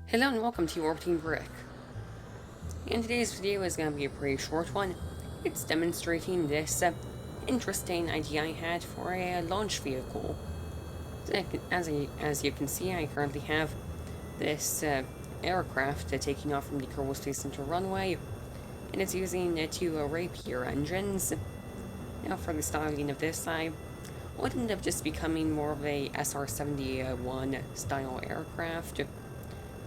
Hello and welcome to Orbiting Brick. And today's video is going to be a pretty short one. It's demonstrating this interesting idea I had for a launch vehicle. So as you can see, I currently have this aircraft taking off from the Kerbal Space Center runway, and it's using two Rapier engines. Now for the styling of this, I would end up just becoming more of a SR-71 style aircraft.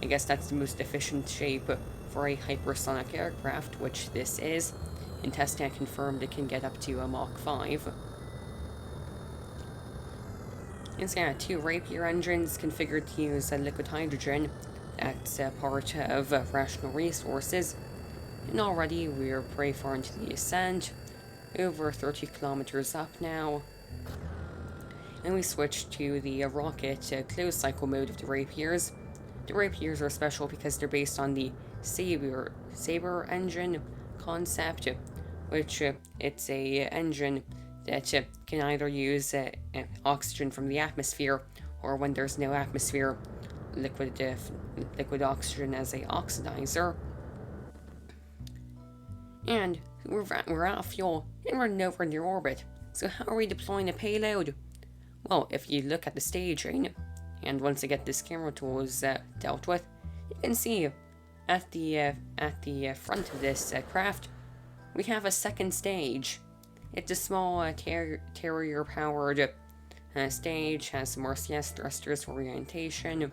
I guess that's the most efficient shape for a hypersonic aircraft, which this is. In testing, I confirmed it can get up to a Mach 5. It's got two Rapier engines configured to use liquid hydrogen. That's part of rational resources. And already we're pretty far into the ascent, over 30 kilometers up now. And we switched to the rocket closed cycle mode of the Rapiers. The Rapiers are special because they're based on the Sabre engine concept, which it's a engine that can either use oxygen from the atmosphere, or when there's no atmosphere, liquid oxygen as a oxidizer. And we're out of fuel, and we're nowhere near orbit. So how are we deploying a payload? Well, if you look at the staging, and once I get this camera tools dealt with, you can see at the front of this craft, we have a second stage. It's a small Terrier-powered stage, has some RCS thrusters for orientation,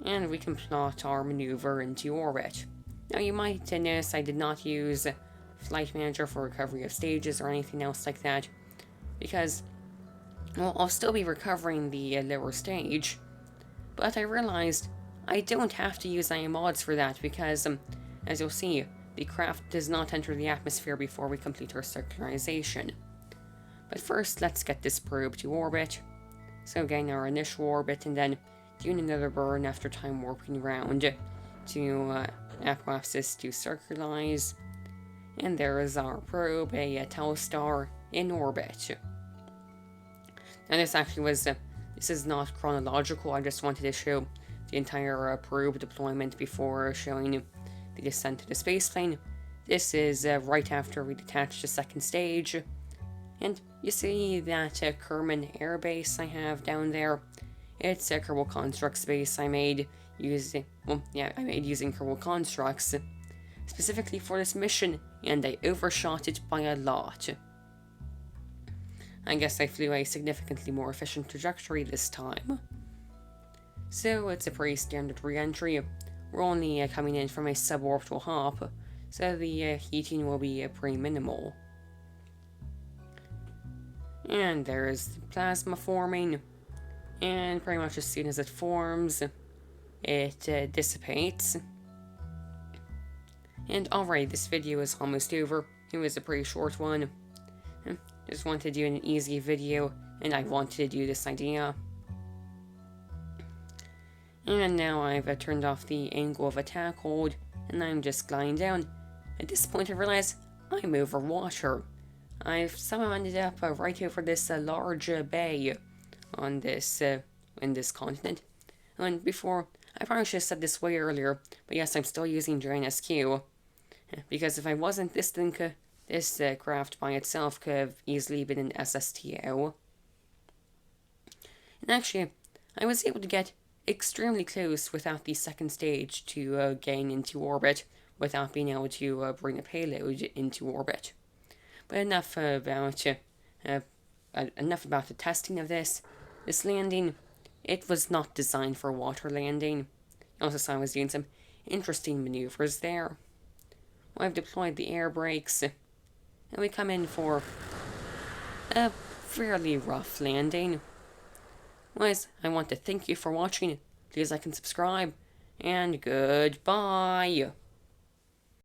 and we can plot our maneuver into orbit. Now you might notice I did not use Flight Manager for recovery of stages or anything else like that, because well, I'll still be recovering the lower stage, but I realized I don't have to use any mods for that because, as you'll see, the craft does not enter the atmosphere before we complete our circularization. But first, let's get this probe to orbit. So getting our initial orbit and then doing another burn after time warping around to apoapsis to circularize. And there is our probe, a Telstar, in orbit. And this actually was, this is not chronological, I just wanted to show the entire probe deployment before showing the descent to the spaceplane. This is right after we detached the second stage. And you see that Kerman Air Base I have down there. It's a Kerbal Constructs base I made using, using Kerbal Constructs specifically for this mission, and I overshot it by a lot. I guess I flew a significantly more efficient trajectory this time. So it's a pretty standard re-entry. We're only coming in from a suborbital hop, so the heating will be pretty minimal. And there's the plasma forming, and pretty much as soon as it forms, it dissipates. And alright, this video is almost over. It was a pretty short one. Just wanted to do an easy video, and I wanted to do this idea. And now I've turned off the angle of attack hold, and I'm just gliding down. At this point I realize I'm over water. I've somehow ended up right over this large bay on this in this continent. And before, I probably should have said this way earlier, but yes, I'm still using JNSQ. Because if I wasn't, this craft by itself could have easily been an SSTO. And actually, I was able to get extremely close without the second stage to gain into orbit, without being able to bring a payload into orbit. But enough about the testing of this. This landing, it was not designed for water landing. Also saw I was doing some interesting maneuvers there. Well, I've deployed the air brakes, and we come in for a fairly rough landing. Anyways, I want to thank you for watching. Please like and subscribe, and goodbye.